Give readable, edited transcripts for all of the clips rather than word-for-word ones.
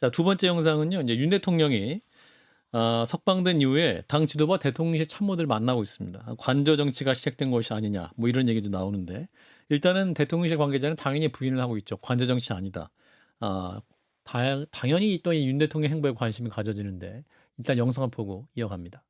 자, 두 번째 영상은요. 이제 윤 대통령이 석방된 이후에 당 지도부와 대통령실 참모들 만나고 있습니다. 관저 정치가 시작된 것이 아니냐, 뭐 이런 얘기도 나오는데 일단은 대통령실 관계자는 당연히 부인을 하고 있죠. 관저 정치 아니다. 아, 당연히 또 이 윤 대통령 행보에 관심이 가져지는데 일단 영상을 보고 이어갑니다.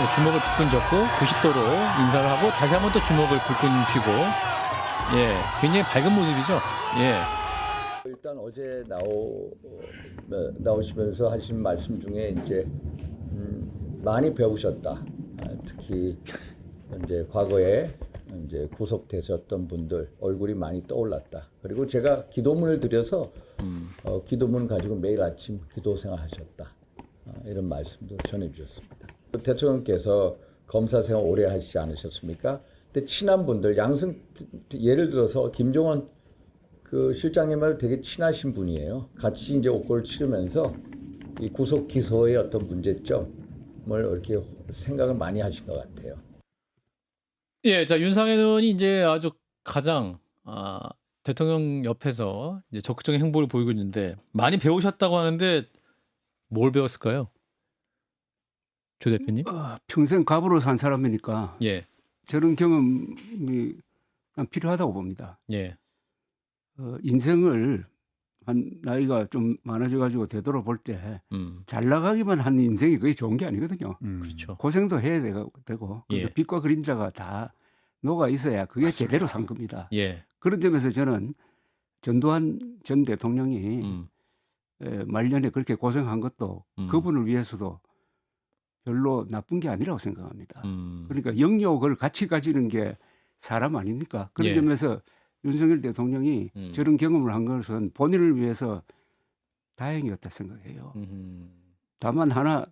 네, 주먹을 불끈 젓고 90도로 인사를 하고 다시 한번 또 주먹을 불끈 쥐고, 예, 굉장히 밝은 모습이죠. 예. 일단 어제 나오시면서 하신 말씀 중에 이제 많이 배우셨다. 특히 이제 과거에 이제 구속되셨던 분들 얼굴이 많이 떠올랐다. 그리고 제가 기도문을 드려서 기도문 가지고 매일 아침 기도 생활하셨다. 이런 말씀도 전해주셨습니다. 대통령께서 검사 생활 오래 하시지 않으셨습니까? 근데 친한 분들 예를 들어서 김종원 그 실장님하고 되게 친하신 분이에요. 같이 이제 옥고를 치르면서 이 구속 기소의 어떤 문제점을 이렇게 생각을 많이 하신 것 같아요. 예, 자, 윤상현 의원이 이제 아주 가장 대통령 옆에서 이제 적극적인 행보를 보이고 있는데 많이 배우셨다고 하는데 뭘 배웠을까요? 조 대표님? 평생 갑으로 산 사람이니까 예, 저런 경험이 난 필요하다고 봅니다. 예, 인생을 한 나이가 좀 많아져가지고 되돌아볼 때 잘 나가기만 한 인생이 그게 좋은 게 아니거든요. 그렇죠. 고생도 해야 되고 예. 그 빛과 그림자가 다 녹아 있어야 그게 맞습니다. 제대로 산 겁니다. 예, 그런 점에서 저는 전두환 전 대통령이 말년에 그렇게 고생한 것도 그분을 위해서도 별로 나쁜 게 아니라고 생각합니다. 그러니까 영역을 같이 가지는 게 사람 아닙니까? 그런 예. 점에서 윤석열 대통령이 저런 경험을 한 것은 본인을 위해서 다행이었다 생각해요. 다만 하나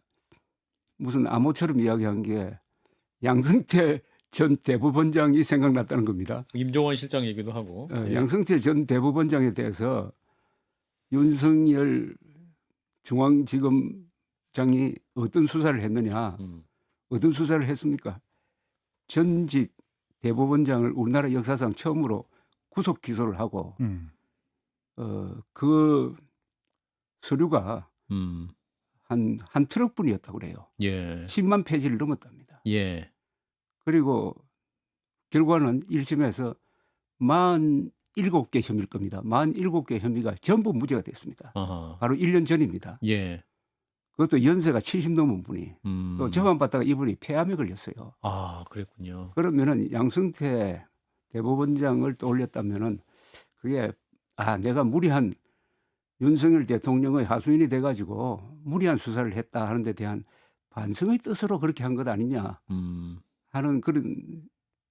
무슨 암호처럼 이야기한 게 양승태 전 대법원장이 생각났다는 겁니다. 임종원 실장 얘기도 하고. 예. 양승태 전 대법원장에 대해서 윤석열 중앙지검장이 어떤 수사를 했느냐, 어떤 수사를 했습니까? 전직 대법원장을 우리나라 역사상 처음으로 구속 기소를 하고 그 서류가 한 트럭분이었다고 그래요. 예, 10만 페이지를 넘었답니다. 예, 그리고 결과는 1심에서 47개 혐의일 겁니다. 47개 혐의가 전부 무죄가 됐습니다. 아하, 바로 1년 전입니다. 예, 그것도 연세가 70 넘은 분이 또 재판받다가 이분이 폐암에 걸렸어요. 아, 그랬군요. 그러면은 양승태 대법원장을 떠올렸다면은 그게 내가 무리한 윤석열 대통령의 하수인이 돼가지고 무리한 수사를 했다 하는 데 대한 반성의 뜻으로 그렇게 한 것 아니냐 하는 그런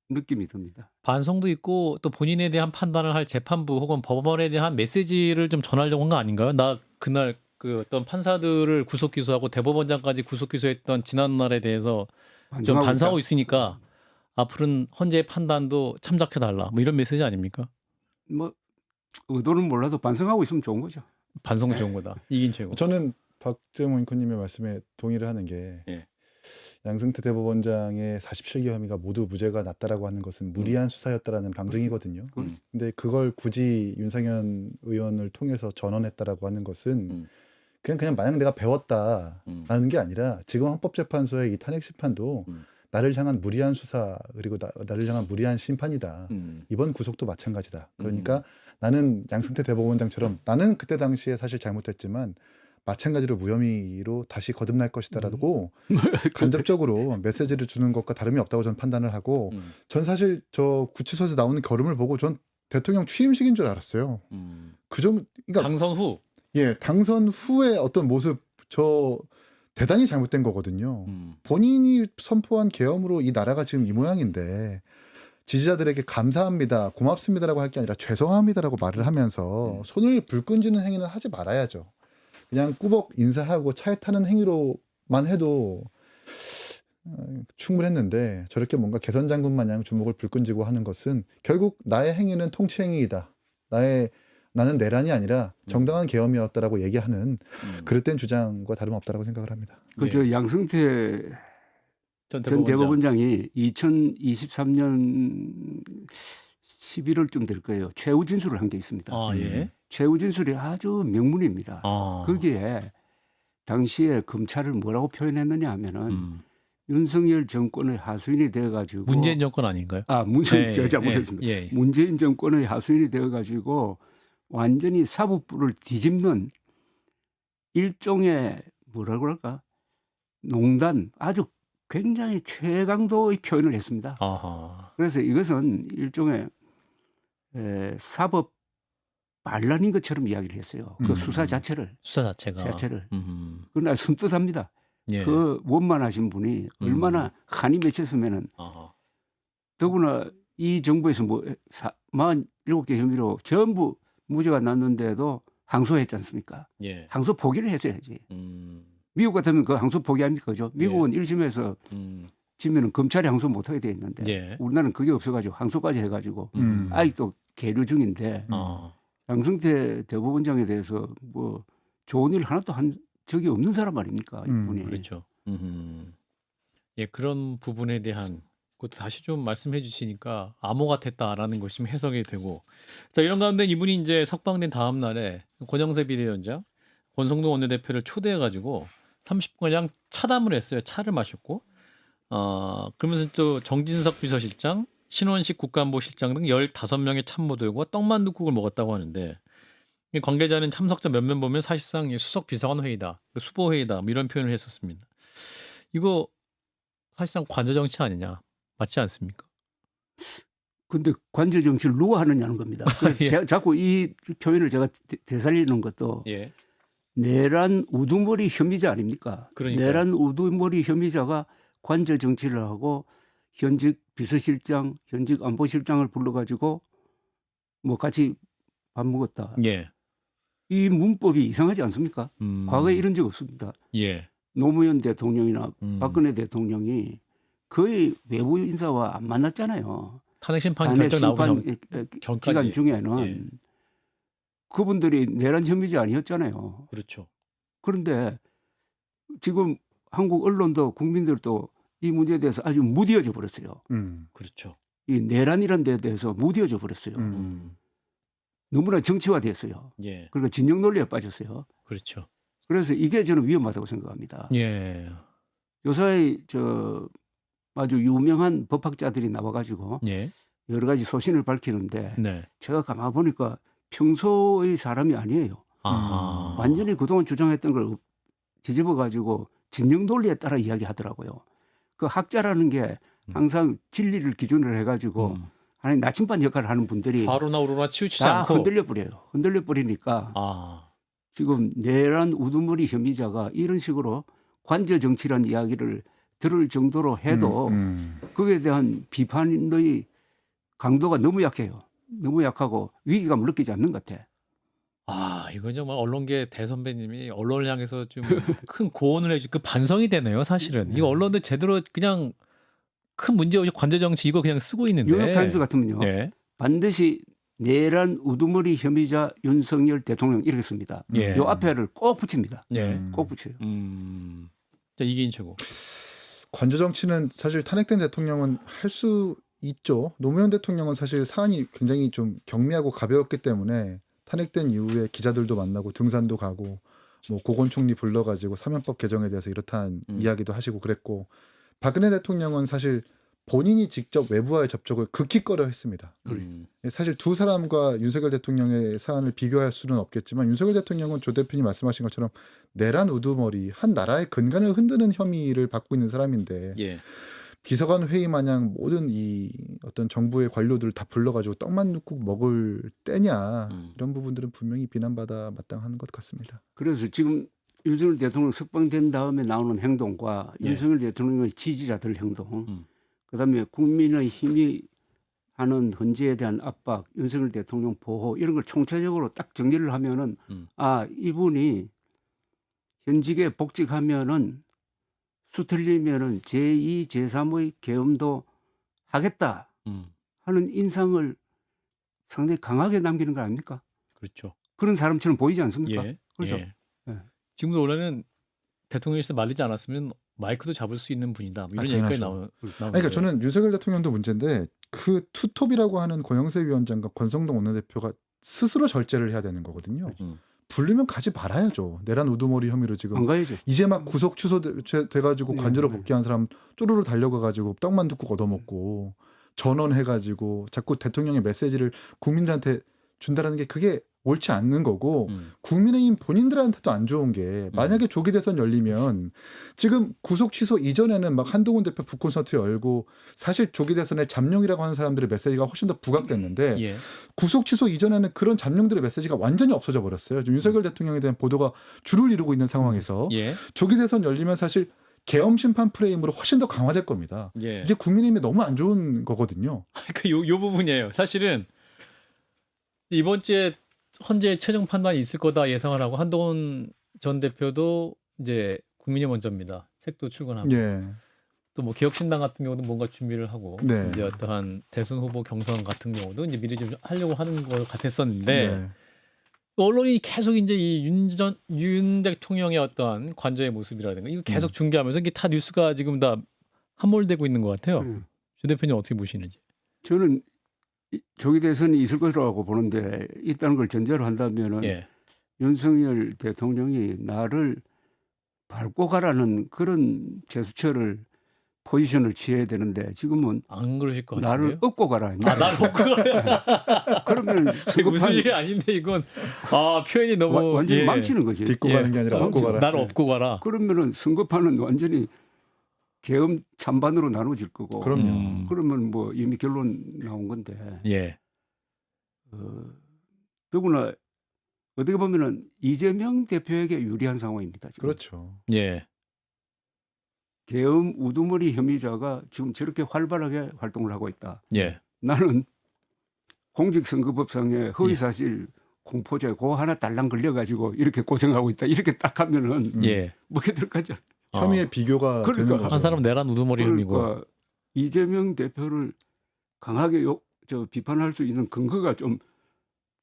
느낌이 듭니다. 반성도 있고 또 본인에 대한 판단을 할 재판부 혹은 법원에 대한 메시지를 좀 전하려고 한 거 아닌가요? 나 그날 그 어떤 판사들을 구속 기소하고 대법원장까지 구속 기소했던 지난날에 대해서 좀 반성하고 있으니까 앞으로는 헌재의 판단도 참작해 달라. 뭐 이런 메시지 아닙니까? 뭐 의도는 몰라도 반성하고 있으면 좋은 거죠. 반성 좋은 거다. 이긴 최고. 저는 박재홍 앵커님의 말씀에 동의를 하는 게 예. 양승태 대법원장의 47개 혐의가 모두 무죄가 났다라고 하는 것은 무리한 수사였다라는 방증이거든요. 근데 그걸 굳이 윤상현 의원을 통해서 전언했다라고 하는 것은 그냥 마냥 내가 배웠다라는 게 아니라 지금 헌법재판소의 이 탄핵 심판도 나를 향한 무리한 수사 그리고 나를 향한 무리한 심판이다. 이번 구속도 마찬가지다. 그러니까 나는 양승태 대법원장처럼 나는 그때 당시에 사실 잘못했지만 마찬가지로 무혐의로 다시 거듭날 것이다라고 간접적으로 메시지를 주는 것과 다름이 없다고 저는 판단을 하고 전 사실 저 구치소에서 나오는 걸음을 보고 전 대통령 취임식인 줄 알았어요. 그 정도, 그러니까 당선 후. 예, 당선 후의 어떤 모습 저 대단히 잘못된 거거든요. 본인이 선포한 계엄으로 이 나라가 지금 이 모양인데 지지자들에게 감사합니다, 고맙습니다라고 할 게 아니라 죄송합니다라고 말을 하면서 손을 불 끈지는 행위는 하지 말아야죠. 그냥 꾸벅 인사하고 차에 타는 행위로만 해도 충분했는데 저렇게 뭔가 개선 장군 마냥 주먹을 불끈 쥐고 하는 것은 결국 나의 행위는 통치 행위이다. 나는 내란이 아니라 정당한 계엄이었다라고 얘기하는 그릇된 주장과 다름없다라고 생각을 합니다. 그저 양승태 전 전 대법원장. 대법원장이 2023년 11월쯤 될 거예요. 최후 진술을 한 게 있습니다. 아, 예. 최후 진술이 아주 명문입니다. 아. 거기에 당시에 검찰을 뭐라고 표현했느냐 하면은 음. 윤석열 정권의 하수인이 되어가지고 문재인 정권 아닌가요? 문재인 예, 저 예, 잘못했습니다. 예. 문재인 정권의 하수인이 되어가지고 완전히 사법부를 뒤집는 일종의 뭐라 그럴까 농단 아주 굉장히 최강도의 표현을 했습니다. 아하. 그래서 이것은 일종의 사법 반란인 것처럼 이야기를 했어요. 그 수사 자체를. 수사 자체가. 그러나 섬뜩합니다. 예. 그 원만하신 분이 얼마나 한이 맺혔으면은 아하. 더구나 이 정부에서 47개 혐의로 전부 무죄가 났는데도 항소했지 않습니까? 예. 항소 포기를 했어야지. 음. 미국 같으면 그 항소 포기합니까? 그죠? 미국은 1심에서 지면은 검찰이 항소 못하게 돼 있는데 예. 우리나라는 그게 없어가지고 항소까지 해가지고 아직도 계류 중인데 아. 양승태 대법원장에 대해서 뭐 좋은 일 하나도 한 적이 없는 사람 아닙니까? 이분이. 그렇죠. 예, 그런 부분에 대한 것도 다시 좀 말씀해 주시니까 암호 같았다라는 것이 좀 해석이 되고. 자, 이런 가운데 이분이 이제 석방된 다음 날에 권영세 비대위원장, 권성동 원내대표를 초대해 가지고 30분가량 차담을 했어요. 차를 마셨고. 그러면서 또 정진석 비서실장, 신원식 국가안보실장 등 15명의 참모들과 떡만둣국을 먹었다고 하는데, 이 관계자는 참석자 몇몇 보면 사실상 이 수석 비서관 회의다, 수보 회의다, 뭐 이런 표현을 했었습니다. 이거 사실상 관저 정치 아니냐, 맞지 않습니까? 근데 관저 정치를 누가 하느냐는 겁니다. 그래서 예. 제가 자꾸 이 표현을 제가 되살리는 것도 예. 내란 우두머리 혐의자 아닙니까? 그러니까요. 내란 우두머리 혐의자가 관저 정치를 하고 현직 비서실장, 현직 안보실장을 불러가지고 뭐 같이 밥 먹었다. 예. 이 문법이 이상하지 않습니까? 과거에 이런 적 없습니다. 예. 노무현 대통령이나 음. 박근혜 대통령이 거의 외부 인사와 안 만났잖아요. 탄핵 심판 탄핵 결정 나오기 심판 전까지. 기간 중에는 예. 그분들이 내란 혐의자 아니었잖아요. 그렇죠. 그런데 지금 한국 언론도 국민들도 이 문제에 대해서 아주 무디어져 버렸어요. 그렇죠. 이 내란이라는 데에 대해서 무디어져 버렸어요. 너무나 정치화됐어요. 예. 그리고 진영 논리에 빠졌어요. 그렇죠. 그래서 이게 저는 위험하다고 생각합니다. 예. 요사이 아주 유명한 법학자들이 나와가지고 예. 여러 가지 소신을 밝히는데 네. 제가 가만 보니까 평소의 사람이 아니에요. 아하. 완전히 그동안 주장했던 걸 뒤집어가지고 진영 논리에 따라 이야기하더라고요. 그 학자라는 게 항상 진리를 기준으로 해가지고 하나의 나침반 역할을 하는 분들이 좌로나 우로나 치우치지 다 않고. 흔들려 버려요. 흔들려 버리니까 지금 내란 우두머리 혐의자가 이런 식으로 관저 정치라는 이야기를 들을 정도로 해도 거기에 대한 비판의 강도가 너무 약해요. 너무 약하고 위기감을 느끼지 않는 것 같아. 이건 정말 언론계 대선배님이 언론을 향해서 좀 큰 고언을 해주 그 반성이 되네요, 사실은. 이거 언론도 제대로 그냥 큰 문제 없이 관저 정치 이거 그냥 쓰고 있는데. 뉴욕타임스 같으면요. 예. 반드시 내란 우두머리 혐의자 윤석열 대통령 이렇게 씁니다. 예. 요 앞에를 꼭 붙입니다. 예. 꼭 붙여요. 자, 이기인 최고. 관저 정치는 사실 탄핵된 대통령은 할 수 있죠. 노무현 대통령은 사실 사안이 굉장히 좀 경미하고 가벼웠기 때문에 탄핵된 이후에 기자들도 만나고 등산도 가고 뭐 고건 총리 불러가지고 사면법 개정에 대해서 이렇다는 이야기도 하시고 그랬고, 박근혜 대통령은 사실 본인이 직접 외부와의 접촉을 극히 꺼려했습니다. 사실 두 사람과 윤석열 대통령의 사안을 비교할 수는 없겠지만 윤석열 대통령은 조 대표님 말씀하신 것처럼 내란 우두머리 한 나라의 근간을 흔드는 혐의를 받고 있는 사람인데 예. 비서관 회의 마냥 모든 이 어떤 정부의 관료들을 다 불러가지고 떡만둣국 먹을 때냐, 이런 부분들은 분명히 비난받아 마땅한 것 같습니다. 그래서 지금 윤석열 대통령 석방된 다음에 나오는 행동과 예. 윤석열 대통령의 지지자들 행동, 그다음에 국민의 힘이 하는 헌재에 대한 압박, 윤석열 대통령 보호 이런 걸 총체적으로 딱 정리를 하면은 이분이 현직에 복직하면은 수틀리면은 제2, 제3의 계엄도 하겠다 하는 인상을 상당히 강하게 남기는 거 아닙니까? 그렇죠. 그런 사람처럼 보이지 않습니까? 예. 그렇죠. 예. 예. 지금도 원래는 대통령실에서 말리지 않았으면 마이크도 잡을 수 있는 분이다. 뭐 이런 얘기까지 당연하죠. 나오는 그러니까 저는 윤석열 대통령도 문제인데 그 투톱이라고 하는 권영세 위원장과 권성동 원내대표가 스스로 절제를 해야 되는 거거든요. 부르면 가지 말아야죠. 내란 우두머리 혐의로 지금 안 가야죠. 이제 막 구속 취소돼가지고 네, 관저로 네. 복귀한 사람 쪼르르 달려가가지고 떡만둣국 얻어먹고 전원해가지고 자꾸 대통령의 메시지를 국민들한테 준다라는 게 그게 옳지 않는 거고 국민의힘 본인들한테도 안 좋은 게 만약에 조기 대선 열리면 지금 구속 취소 이전에는 막 한동훈 대표 북콘서트 열고 사실 조기 대선에 잠룡이라고 하는 사람들의 메시지가 훨씬 더 부각됐는데 예. 구속 취소 이전에는 그런 잠룡들의 메시지가 완전히 없어져 버렸어요. 지금 윤석열 대통령에 대한 보도가 줄을 이루고 있는 상황에서 예. 조기 대선 열리면 사실 계엄 심판 프레임으로 훨씬 더 강화될 겁니다. 예. 이게 국민의힘에 너무 안 좋은 거거든요. 요 부분이에요. 사실은 이번 주에 헌재 최종 판단이 있을 거다 예상을 하고 한동훈 전 대표도 이제 국민이 먼저입니다. 책도 출간하고 예. 또 뭐 개혁신당 같은 경우도 뭔가 준비를 하고 네. 이제 어떠한 대선 후보 경선 같은 경우도 이제 미리 좀 하려고 하는 것 같았었는데 네. 언론이 계속 이제 이 윤 대통령의 어떠한 관저의 모습이라든가 이거 계속 중계하면서 이게 다 뉴스가 지금 다 함몰되고 있는 것 같아요. 조 대표님 어떻게 보시는지? 저는 조기 대선이 있을 것이라고 보는데 있다는 걸 전제로 한다면은 예. 윤석열 대통령이 나를 밟고 가라는 그런 제스처를 포지션을 취해야 되는데 지금은 안 그러실 것 나를 같은데요? 업고 가라. 아, 나를 업고 가라. 그러면 이게 무슨 일이 아닌데 이건 아 표현이 너무 완전히 예. 망치는 거지. 딛고 예. 가는 게 아니라 업고 가라. 나를 업고 가라. 그러면은 선거판은 완전히 계엄 찬반으로 나눠질 거고. 그럼요. 그러면 뭐 이미 결론 나온 건데. 예. 더구나 어떻게 보면은 이재명 대표에게 유리한 상황입니다. 지금. 그렇죠. 예. 계엄 우두머리 혐의자가 지금 저렇게 활발하게 활동을 하고 있다. 예. 나는 공직선거법상의 허위사실 공포죄 그거 하나 달랑 걸려가지고 이렇게 고생하고 있다. 이렇게 딱 하면은 예. 먹게 들어가죠. 혐의의 비교가 그러니까 되는 거죠. 한 사람 내란 우두머리 혐의고. 그러니까 이재명 대표를 강하게 비판할 수 있는 근거가 좀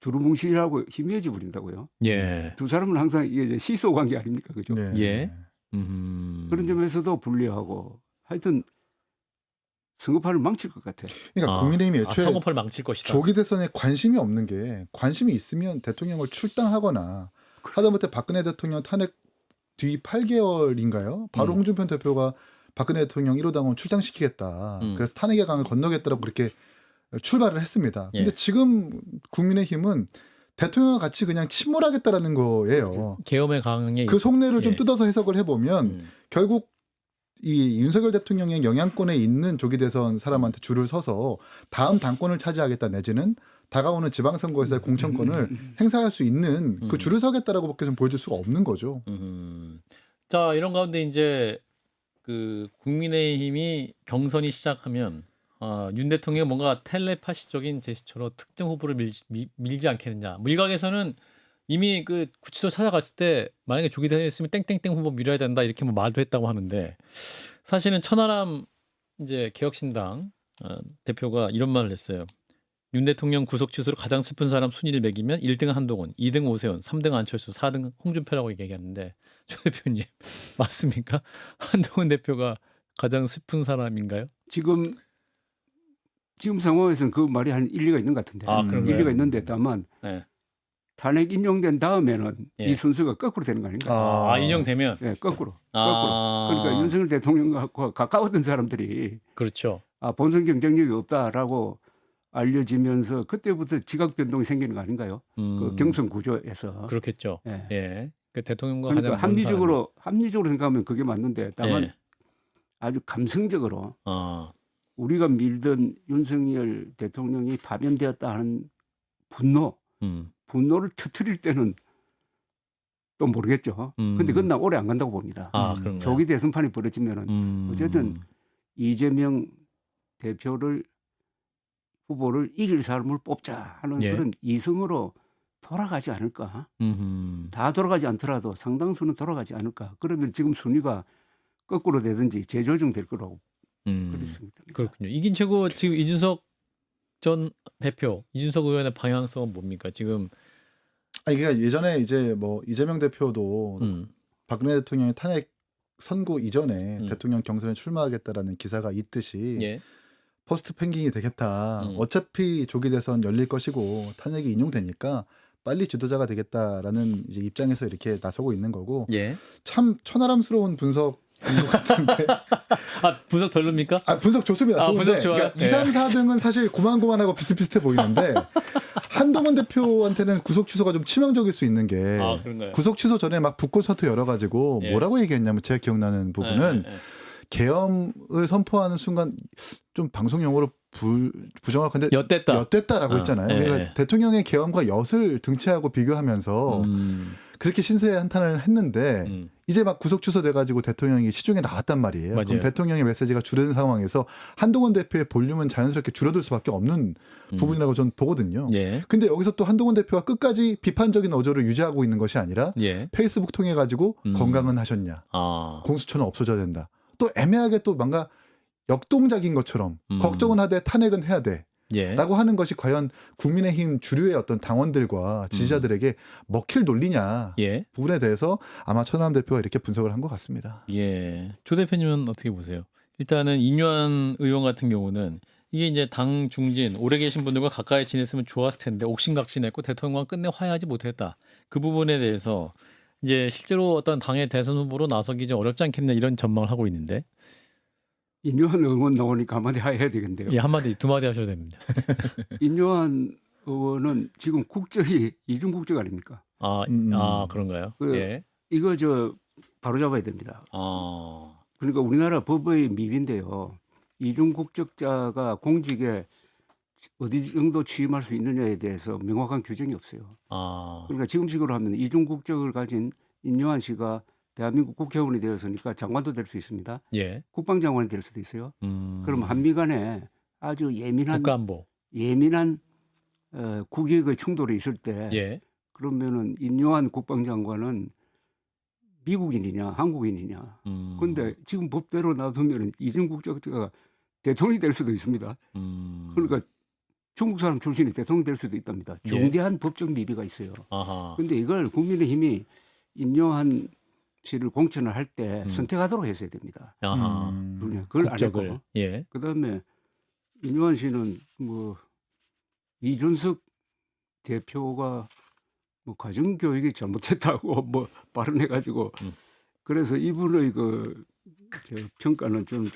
두루뭉실하고 희미해져 버린다고요. 예. 두 사람은 항상 이게 이제 시소 관계 아닙니까, 그죠? 네. 예. 그런 점에서도 불리하고 하여튼 선거판을 망칠 것 같아요. 그러니까 국민의힘이 애초에 선거판을 망칠 것이다. 조기 대선에 관심이 없는 게 관심이 있으면 대통령을 출당하거나 하다못해 박근혜 대통령 탄핵 뒤 8개월인가요? 바로 홍준표 대표가 박근혜 대통령 1호 당원 출당시키겠다. 그래서 탄핵의 강을 건너겠다라고 그렇게 출발을 했습니다. 근데 예. 지금 국민의힘은 대통령과 같이 그냥 침몰하겠다라는 거예요. 계엄의 강에 그 속내를 좀 예. 뜯어서 해석을 해보면 결국 이 윤석열 대통령의 영향권에 있는 조기 대선 사람한테 줄을 서서 다음 당권을 차지하겠다 내지는 다가오는 지방선거에서의 공천권을 행사할 수 있는 그 줄을 서겠다라고밖에 좀 보여줄 수가 없는 거죠. 자 이런 가운데 이제 그 국민의힘이 경선이 시작하면 윤 대통령이 뭔가 텔레파시적인 제스처로 특정 후보를 밀지 않겠느냐. 일각에서는 이미 그 구치소 찾아갔을 때 만약에 조기 대선이 있으면 땡땡땡 후보 밀어야 된다 이렇게 뭐 말도 했다고 하는데 사실은 천하람 이제 개혁신당 대표가 이런 말을 했어요. 윤 대통령 구속 취소로 가장 슬픈 사람 순위를 매기면 1등은 한동훈, 2등 오세훈, 3등 안철수, 4등 홍준표라고 얘기했는데 조 대표님 맞습니까? 한동훈 대표가 가장 슬픈 사람인가요? 지금 상황에서는 그 말이 한 일리가 있는 것 같은데. 그런가요? 일리가 있는데 다만 네. 탄핵 인용된 다음에는 예. 이 순서가 거꾸로 되는 거 아닌가? 인용되면 네, 거꾸로. 그러니까 윤석열 대통령과 가까웠던 사람들이 그렇죠. 본선 경쟁력이 없다라고 알려지면서 그때부터 지각 변동이 생기는 거 아닌가요? 그 경선 구조에서. 그렇겠죠. 예. 예. 그 대통령과 그러니까 가장 합리적으로 생각하면 그게 맞는데 다만 예. 아주 감성적으로 아, 우리가 밀던 윤석열 대통령이 파면되었다 하는 분노를 터뜨릴 때는 또 모르겠죠. 근데 그건 나 오래 안 간다고 봅니다. 그런가요? 조기 대선판이 벌어지면은 어쨌든 이재명 후보를 이길 사람을 뽑자 하는 예. 그런 이성으로 돌아가지 않을까. 다 돌아가지 않더라도 상당수는 돌아가지 않을까. 그러면 지금 순위가 거꾸로 되든지 재조정될 거라고 그렇습니다. 그렇군요. 이긴 최고 지금 이준석 전 대표, 이준석 의원의 방향성은 뭡니까? 지금 아니 그러니까 예전에 이제 뭐 이재명 대표도 박근혜 대통령의 탄핵 선고 이전에 대통령 경선에 출마하겠다라는 기사가 있듯이 예. 포스트 펭귄이 되겠다. 음. 어차피 조기 대선 열릴 것이고 탄핵이 인용되니까 빨리 지도자가 되겠다라는 이제 입장에서 이렇게 나서고 있는 거고 예. 참 천하람스러운 분석인 것 같은데. 아, 분석 별로입니까? 아, 분석 좋습니다. 아, 좋은데 분석 좋아요. 그러니까 2, 3, 4등은 사실 고만고만하고 비슷비슷해 보이는데 한동훈 대표한테는 구속 취소가 좀 치명적일 수 있는 게 아, 그런가요? 구속 취소 전에 막 북콘서트 열어가지고 예. 뭐라고 얘기했냐면 제가 기억나는 부분은 예, 예. 계엄을 선포하는 순간 좀 방송 용어로 부정확한데 엿됐다. 엿됐다라고 아, 했잖아요. 예, 그러니까 예. 대통령의 계엄과 엿을 등치하고 비교하면서 그렇게 신세한 한탄을 했는데 이제 막 구속 취소돼가지고 대통령이 시중에 나왔단 말이에요. 맞아요. 그럼 대통령의 메시지가 줄어든 상황에서 한동훈 대표의 볼륨은 자연스럽게 줄어들 수밖에 없는 부분이라고 저는 보거든요. 예. 근데 여기서 또 한동훈 대표가 끝까지 비판적인 어조를 유지하고 있는 것이 아니라 예. 페이스북 통해 가지고 건강은 하셨냐, 아. 공수처는 없어져야 된다. 또 애매하게 또 뭔가 역동작인 것처럼 음. 걱정은 하되 탄핵은 해야 돼. 예. 라고 하는 것이 과연 국민의힘 주류의 어떤 당원들과 지지자들에게 먹힐 논리냐 예. 부분에 대해서 아마 천하람 대표가 이렇게 분석을 한 것 같습니다. 예. 조 대표님은 어떻게 보세요? 일단은 인유한 의원 같은 경우는 이게 이제 당 중진 오래 계신 분들과 가까이 지냈으면 좋았을 텐데 옥신각신했고 대통령과 끝내 화해하지 못했다. 그 부분에 대해서 이제 실제로 어떤 당의 대선 후보로 나서기 좀 어렵지 않겠냐 이런 전망을 하고 있는데 인요한 의원 나오니까 한마디 해야 되겠는데요. 예, 한마디 두 마디 하셔도 됩니다. 인요한 의원은 지금 국적이 이중 국적 아닙니까? 아, 아 그런가요? 그- 예. 이거 저 바로 잡아야 됩니다. 아, 그러니까 우리나라 법의 미비인데요. 이중 국적자가 공직에 어디 정도 취임할 수 있느냐에 대해서 명확한 규정이 없어요. 아, 그러니까 지금식으로 하면 이중 국적을 가진 인요한 씨가 대한민국 국회의원이 되었으니까 장관도 될 수 있습니다. 예. 국방장관이 될 수도 있어요. 그럼 한미 간에 아주 국가안보. 예민한 국익의 충돌이 있을 때 예. 그러면은 인요한 국방장관은 미국인이냐 한국인이냐. 근데 지금 법대로 놔두면 이중 국적자가 대통령이 될 수도 있습니다. 그러니까 중국 사람 출신이 대통령이 될 수도 있답니다. 예. 중대한 법적 미비가 있어요. 아하. 근데 이걸 국민의힘이 인요한 씨를 공천을 할 때 선택하도록 했어야 됩니다. 아하. 그걸 안 국적을. 했고 예. 그다음에 인요한 씨는 뭐 이준석 대표가 뭐 가정교육이 잘못했다고 뭐 발언해가지고 그래서 이분의 그 저 평가는 좀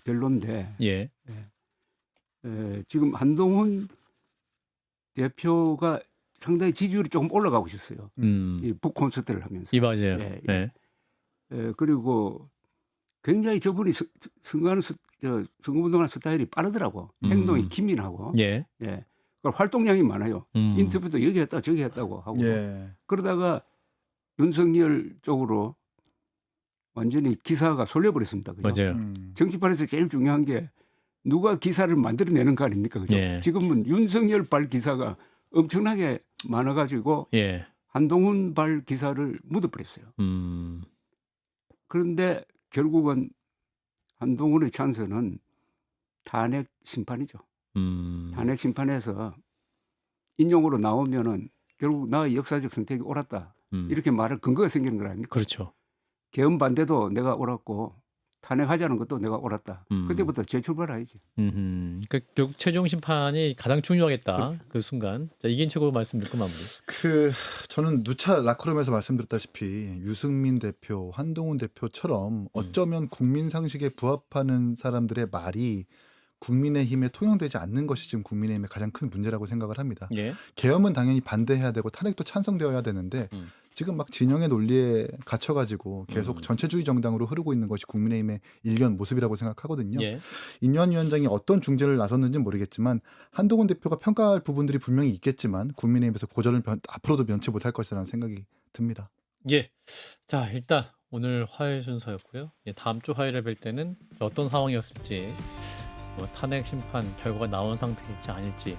별론데 예. 지금 한동훈 대표가 상당히 지지율이 조금 올라가고 있었어요. 이 북콘서트를 하면서. 이 맞아요. 예, 예. 그리고 굉장히 저분이 선거운동하는 스타일이 빠르더라고. 행동이 기민하고. 예. 예. 그러니까 활동량이 많아요. 인터뷰도 여기 했다 저기 했다고 하고. 예. 그러다가 윤석열 쪽으로 완전히 기사가 쏠려버렸습니다. 그죠? 맞아요. 정치판에서 제일 중요한 게 누가 기사를 만들어내는 거 아닙니까? 그죠? 예. 지금은 윤석열 발 기사가 엄청나게 많아가지고 예. 한동훈 발 기사를 묻어버렸어요. 그런데 결국은 한동훈의 찬스는 탄핵 심판이죠. 탄핵 심판에서 인용으로 나오면은 결국 나의 역사적 선택이 옳았다. 이렇게 말할 근거가 생기는 거 아닙니까? 그렇죠. 계엄 반대도 내가 옳았고 탄핵하자는 것도 내가 옳았다. 그때부터 재출발해야지. 그러니까 결국 최종 심판이 가장 중요하겠다. 그렇죠. 그 순간. 자, 이긴 최고 말씀 듣고 마무리. 저는 누차 라커룸에서 말씀드렸다시피 유승민 대표, 한동훈 대표처럼 어쩌면 국민 상식에 부합하는 사람들의 말이 국민의힘에 통용되지 않는 것이 지금 국민의힘의 가장 큰 문제라고 생각을 합니다. 예. 계엄은 당연히 반대해야 되고 탄핵도 찬성되어야 되는데 지금 막 진영의 논리에 갇혀가지고 계속 전체주의 정당으로 흐르고 있는 것이 국민의힘의 일견 모습이라고 생각하거든요. 예. 인유한 위원장이 어떤 중재를 나섰는지는 모르겠지만 한동훈 대표가 평가할 부분들이 분명히 있겠지만 국민의힘에서 고전을 앞으로도 면치 못할 것이라는 생각이 듭니다. 예. 자, 일단 오늘 화요일 순서였고요. 예, 다음 주 화요일에 뵐 때는 어떤 상황이었을지, 뭐 탄핵 심판 결과가 나온 상태일지 아닐지